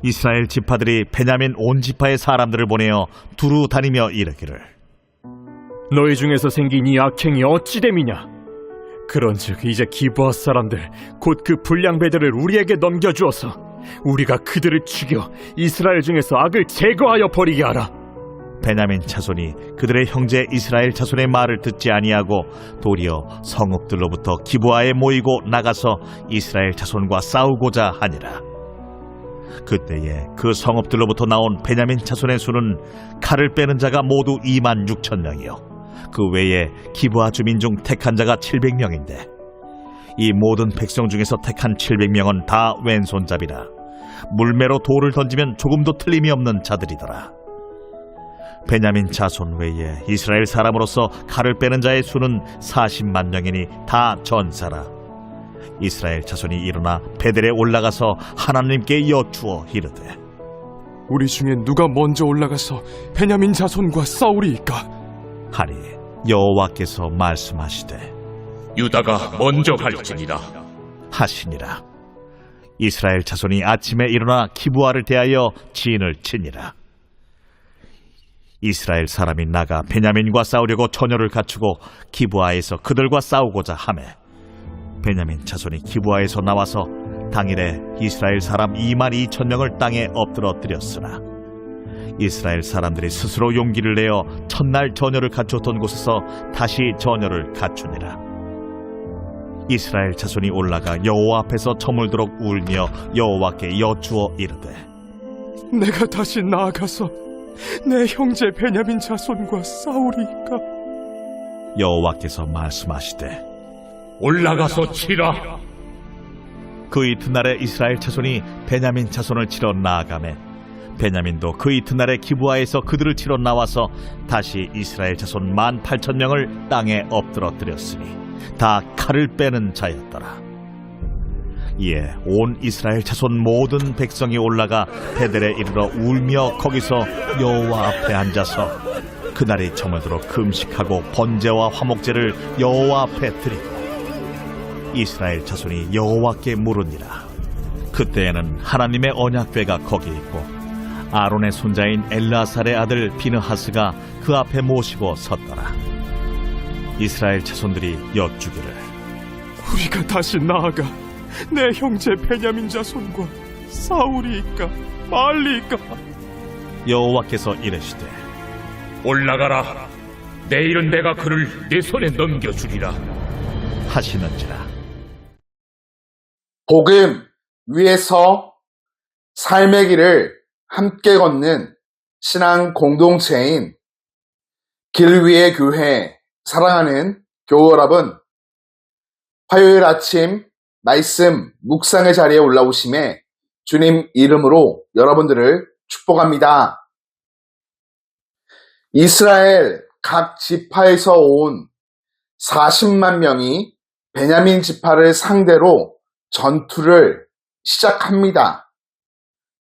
이스라엘 지파들이 베냐민 온 지파의 사람들을 보내어 두루 다니며 이르기를 너희 중에서 생긴 이 악행이 어찌 됨이냐? 그런즉 이제 기브아 사람들 곧 그 불량배들을 우리에게 넘겨주어서 우리가 그들을 죽여 이스라엘 중에서 악을 제거하여 버리게 하라. 베냐민 자손이 그들의 형제 이스라엘 자손의 말을 듣지 아니하고 도리어 성읍들로부터 기브아에 모이고 나가서 이스라엘 자손과 싸우고자 하니라. 그때에 그 성읍들로부터 나온 베냐민 자손의 수는 칼을 빼는 자가 모두 26,000명이요 그 외에 기브아 주민 중 택한 자가 700명인데 이 모든 백성 중에서 택한 700명은 다 왼손잡이라 물매로 돌을 던지면 조금도 틀림이 없는 자들이더라. 베냐민 자손 외에 이스라엘 사람으로서 칼을 빼는 자의 수는 40만 명이니 다 전사라. 이스라엘 자손이 일어나 베델에 올라가서 하나님께 여쭈어 이르되 우리 중에 누가 먼저 올라가서 베냐민 자손과 싸우리이까? 하니 여호와께서 말씀하시되 유다가 먼저 갈지니라 하시니라. 이스라엘 자손이 아침에 일어나 기브아를 대하여 진을 치니라. 이스라엘 사람이 나가 베냐민과 싸우려고 전열을 갖추고 기브아에서 그들과 싸우고자 하매 베냐민 자손이 기브아에서 나와서 당일에 이스라엘 사람 22,000명을 땅에 엎드러뜨렸으나 이스라엘 사람들이 스스로 용기를 내어 첫날 전열을 갖추었던 곳에서 다시 전열을 갖추니라. 이스라엘 자손이 올라가 여호와 앞에서 저물도록 울며 여호와께 여쭈어 이르되 내가 다시 나아가서 내 형제 베냐민 자손과 싸우리이까? 여호와께서 말씀하시되 올라가서 치라. 그 이튿날에 이스라엘 자손이 베냐민 자손을 치러 나아가매 베냐민도 그 이튿날에 기브아에서 그들을 치러 나와서 다시 이스라엘 자손 18,000명을 땅에 엎드러뜨렸으니 다 칼을 빼는 자였더라. 이에 온 이스라엘 자손 모든 백성이 올라가 베델에 이르러 울며 거기서 여호와 앞에 앉아서 그날이 저물도록 금식하고 번제와 화목제를 여호와 앞에 드리고 이스라엘 자손이 여호와께 물으니라. 그때에는 하나님의 언약궤가 거기 있고 아론의 손자인 엘라살의 아들 비느하스가 그 앞에 모시고 섰더라. 이스라엘 자손들이 여쭈기를 우리가 다시 나아가 내 형제 베냐민 자손과 싸우리이까 말리이까? 여호와께서 이르시되 올라가라. 내일은 내가 그를 내 손에 넘겨주리라 하시는지라. 복음 위에서 삶의 길을 함께 걷는 신앙 공동체인 길 위의 교회 사랑하는 교우 여러분, 화요일 아침 말씀 묵상의 자리에 올라오심에 주님 이름으로 여러분들을 축복합니다. 이스라엘 각 지파에서 온 40만 명이 베냐민 지파를 상대로 전투를 시작합니다.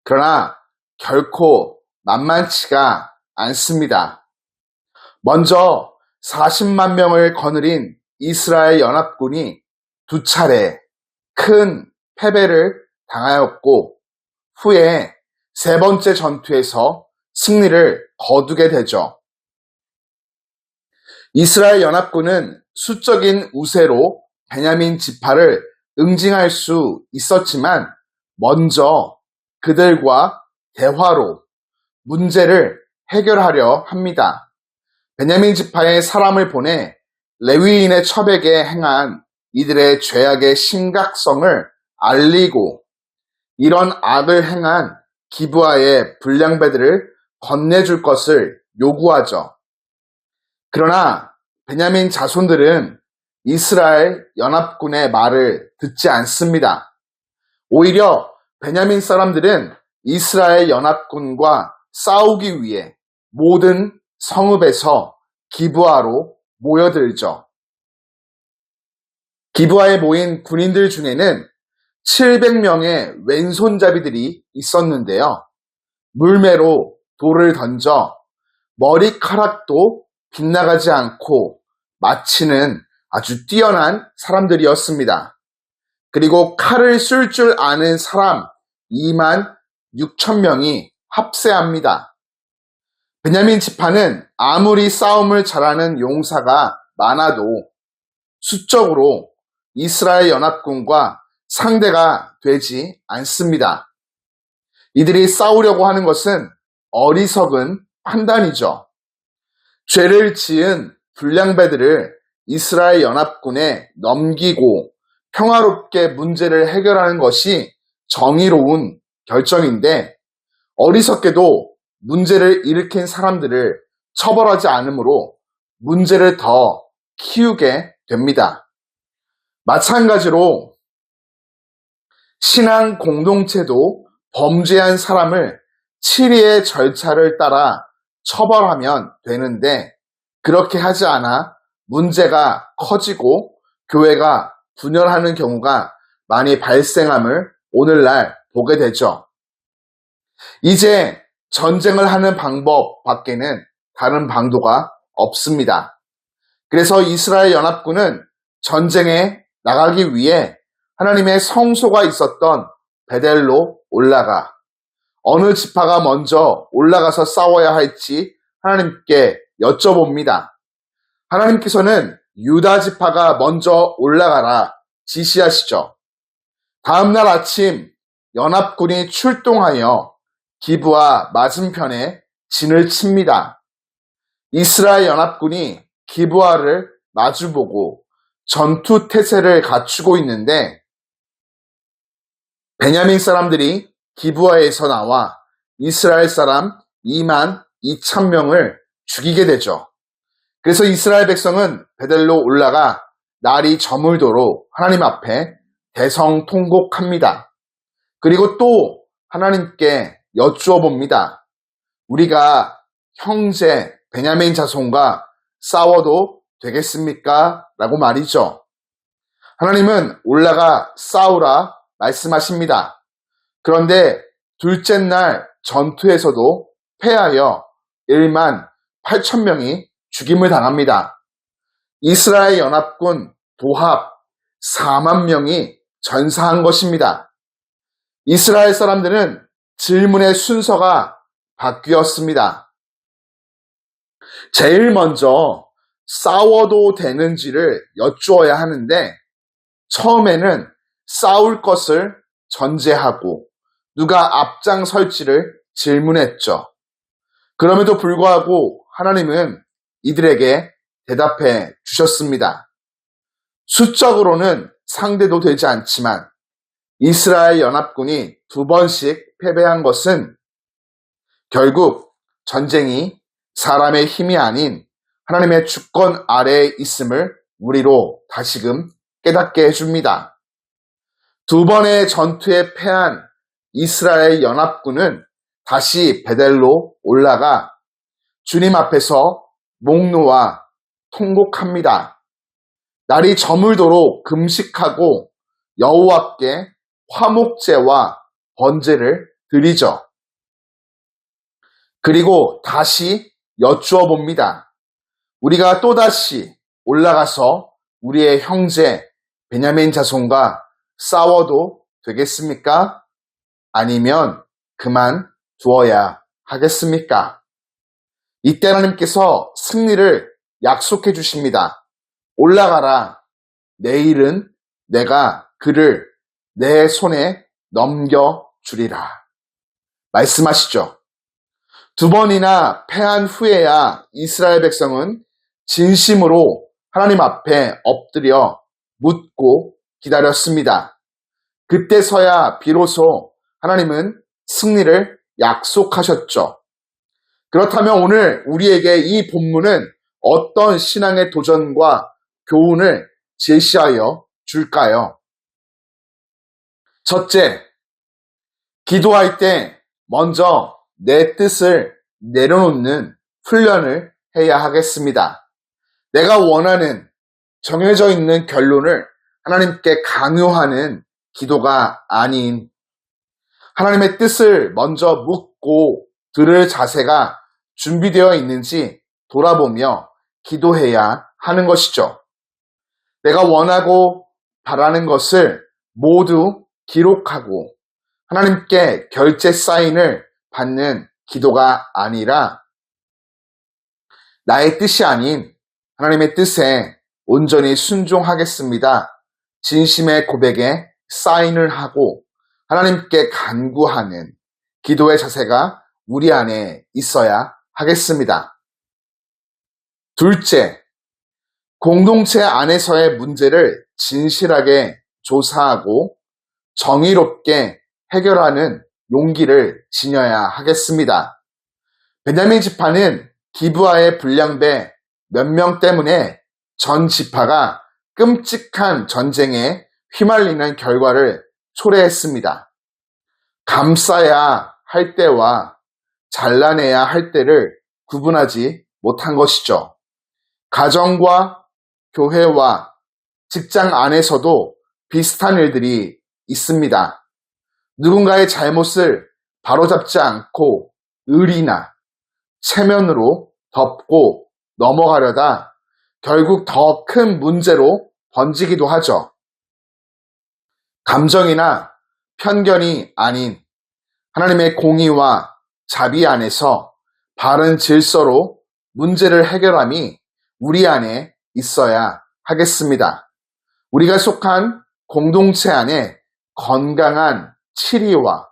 그러나 결코 만만치가 않습니다. 먼저 40만 명을 거느린 이스라엘 연합군이 두 차례 큰 패배를 당하였고 후에 세 번째 전투에서 승리를 거두게 되죠. 이스라엘 연합군은 수적인 우세로 베냐민 지파를 응징할 수 있었지만 먼저 그들과 대화로 문제를 해결하려 합니다. 베냐민 지파의 사람을 보내 레위인의 첩에게 행한 이들의 죄악의 심각성을 알리고 이런 악을 행한 기브아의 불량배들을 건네줄 것을 요구하죠. 그러나 베냐민 자손들은 이스라엘 연합군의 말을 듣지 않습니다. 오히려 베냐민 사람들은 이스라엘 연합군과 싸우기 위해 모든 성읍에서 기브아로 모여들죠. 기브아에 모인 군인들 중에는 700명의 왼손잡이들이 있었는데요. 물매로 돌을 던져 머리카락도 빗나가지 않고 마치는 아주 뛰어난 사람들이었습니다. 그리고 칼을 쓸 줄 아는 사람 2만 6천 명이 합세합니다. 베냐민 지파는 아무리 싸움을 잘하는 용사가 많아도 수적으로 이스라엘 연합군과 상대가 되지 않습니다. 이들이 싸우려고 하는 것은 어리석은 판단이죠. 죄를 지은 불량배들을 이스라엘 연합군에 넘기고 평화롭게 문제를 해결하는 것이 정의로운 결정인데 어리석게도 문제를 일으킨 사람들을 처벌하지 않으므로 문제를 더 키우게 됩니다. 마찬가지로 신앙 공동체도 범죄한 사람을 치리의 절차를 따라 처벌하면 되는데 그렇게 하지 않아 문제가 커지고 교회가 분열하는 경우가 많이 발생함을 오늘날 보게 되죠. 이제 전쟁을 하는 방법 밖에는 다른 방도가 없습니다. 그래서 이스라엘 연합군은 전쟁에 나가기 위해 하나님의 성소가 있었던 베델로 올라가 어느 지파가 먼저 올라가서 싸워야 할지 하나님께 여쭤봅니다. 하나님께서는 유다 지파가 먼저 올라가라 지시하시죠. 다음날 아침 연합군이 출동하여 기브아 맞은편에 진을 칩니다. 이스라엘 연합군이 기브아를 마주보고 전투 태세를 갖추고 있는데 베냐민 사람들이 기브아에서 나와 이스라엘 사람 2만 2천 명을 죽이게 되죠. 그래서 이스라엘 백성은 베델로 올라가 날이 저물도록 하나님 앞에 대성통곡합니다. 그리고 또 하나님께 여쭈어 봅니다. 우리가 형제 베냐민 자손과 싸워도 되겠습니까? 라고 말이죠. 하나님은 올라가 싸우라 말씀하십니다. 그런데 둘째 날 전투에서도 패하여 1만 8천 명이 죽임을 당합니다. 이스라엘 연합군 도합 4만 명이 전사한 것입니다. 이스라엘 사람들은 질문의 순서가 바뀌었습니다. 제일 먼저 싸워도 되는지를 여쭈어야 하는데 처음에는 싸울 것을 전제하고 누가 앞장설지를 질문했죠. 그럼에도 불구하고 하나님은 이들에게 대답해 주셨습니다. 수적으로는 상대도 되지 않지만 이스라엘 연합군이 2번씩 패배한 것은 결국 전쟁이 사람의 힘이 아닌 하나님의 주권 아래에 있음을 우리로 다시금 깨닫게 해줍니다. 2번의 전투에 패한 이스라엘 연합군은 다시 베델로 올라가 주님 앞에서 목 놓아 통곡합니다. 날이 저물도록 금식하고 여호와께 화목제와 번제를 드리죠. 그리고 다시 여쭈어 봅니다. 우리가 또다시 올라가서 우리의 형제 베냐민 자손과 싸워도 되겠습니까? 아니면 그만 두어야 하겠습니까? 이때 하나님께서 승리를 약속해 주십니다. 올라가라. 내일은 내가 그를 내 손에 넘겨주리라. 말씀하시죠. 2번이나 패한 후에야 이스라엘 백성은 진심으로 하나님 앞에 엎드려 묻고 기다렸습니다. 그때서야 비로소 하나님은 승리를 약속하셨죠. 그렇다면 오늘 우리에게 이 본문은 어떤 신앙의 도전과 교훈을 제시하여 줄까요? 첫째, 기도할 때 먼저 내 뜻을 내려놓는 훈련을 해야 하겠습니다. 내가 원하는 정해져 있는 결론을 하나님께 강요하는 기도가 아닌 하나님의 뜻을 먼저 묻고 들을 자세가 준비되어 있는지 돌아보며 기도해야 하는 것이죠. 내가 원하고 바라는 것을 모두 기록하고 하나님께 결제 사인을 받는 기도가 아니라 나의 뜻이 아닌 하나님의 뜻에 온전히 순종하겠습니다. 진심의 고백에 사인을 하고 하나님께 간구하는 기도의 자세가 우리 안에 있어야 하겠습니다. 둘째, 공동체 안에서의 문제를 진실하게 조사하고 정의롭게 해결하는 용기를 지녀야 하겠습니다. 베냐민 지파는 기브아의 불량배 몇 명 때문에 전 지파가 끔찍한 전쟁에 휘말리는 결과를 초래했습니다. 감싸야 할 때와 잘라내야 할 때를 구분하지 못한 것이죠. 가정과 교회와 직장 안에서도 비슷한 일들이 있습니다. 누군가의 잘못을 바로잡지 않고 의리나 체면으로 덮고 넘어가려다 결국 더 큰 문제로 번지기도 하죠. 감정이나 편견이 아닌 하나님의 공의와 자비 안에서 바른 질서로 문제를 해결함이 우리 안에 있어야 하겠습니다. 우리가 속한 공동체 안에 건강한 치리와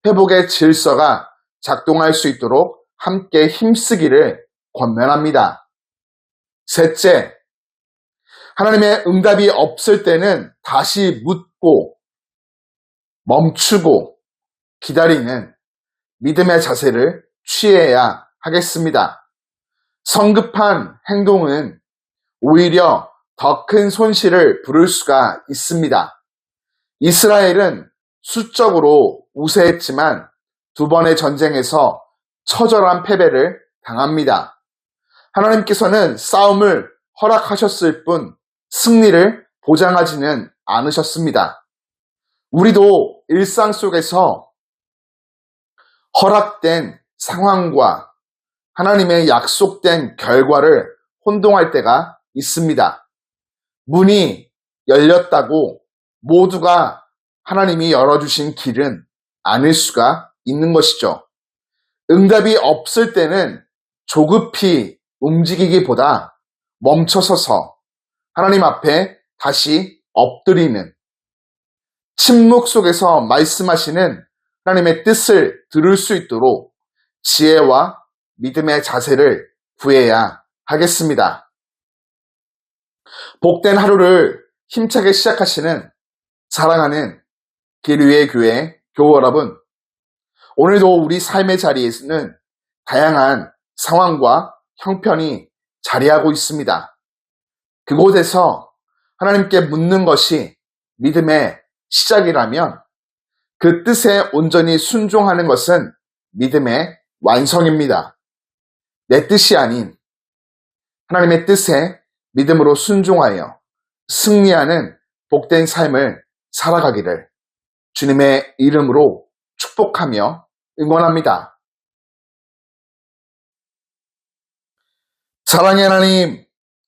회복의 질서가 작동할 수 있도록 함께 힘쓰기를 권면합니다. 셋째, 하나님의 응답이 없을 때는 다시 묻고 멈추고 기다리는 믿음의 자세를 취해야 하겠습니다. 성급한 행동은 오히려 더 큰 손실을 부를 수가 있습니다. 이스라엘은 수적으로 우세했지만 두 번의 전쟁에서 처절한 패배를 당합니다. 하나님께서는 싸움을 허락하셨을 뿐 승리를 보장하지는 않으셨습니다. 우리도 일상 속에서 허락된 상황과 하나님의 약속된 결과를 혼동할 때가 있습니다. 문이 열렸다고 모두가 하나님이 열어주신 길은 아닐 수가 있는 것이죠. 응답이 없을 때는 조급히 움직이기보다 멈춰서서 하나님 앞에 다시 엎드리는, 침묵 속에서 말씀하시는 하나님의 뜻을 들을 수 있도록 지혜와 믿음의 자세를 구해야 하겠습니다. 복된 하루를 힘차게 시작하시는 사랑하는 길 위의 교회 교우 여러분, 오늘도 우리 삶의 자리에서는 다양한 상황과 형편이 자리하고 있습니다. 그곳에서 하나님께 묻는 것이 믿음의 시작이라면 그 뜻에 온전히 순종하는 것은 믿음의 완성입니다. 내 뜻이 아닌 하나님의 뜻에 믿음으로 순종하여 승리하는 복된 삶을 살아가기를 주님의 이름으로 축복하며 응원합니다. 사랑의 하나님,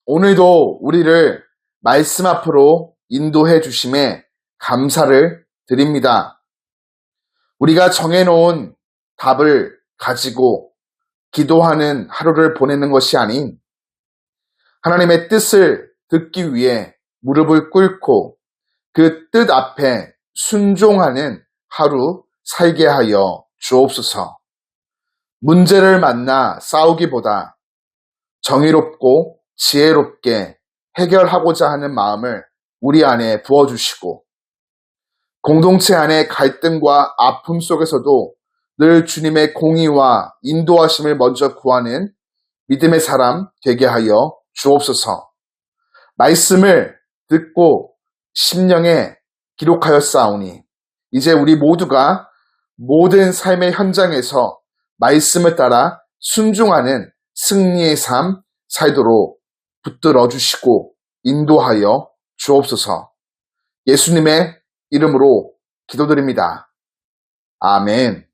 오늘도 우리를 말씀 앞으로 인도해 주심에 감사를 드립니다. 우리가 정해놓은 답을 가지고 기도하는 하루를 보내는 것이 아닌 하나님의 뜻을 듣기 위해 무릎을 꿇고 그 뜻 앞에 순종하는 하루 살게 하여 주옵소서. 문제를 만나 싸우기보다 정의롭고 지혜롭게 해결하고자 하는 마음을 우리 안에 부어주시고 공동체 안의 갈등과 아픔 속에서도 늘 주님의 공의와 인도하심을 먼저 구하는 믿음의 사람 되게 하여 주옵소서. 말씀을 듣고 심령에 기록하였사오니 이제 우리 모두가 모든 삶의 현장에서 말씀을 따라 순종하는 승리의 삶 살도록 붙들어 주시고 인도하여 주옵소서. 예수님의 이름으로 기도드립니다. 아멘.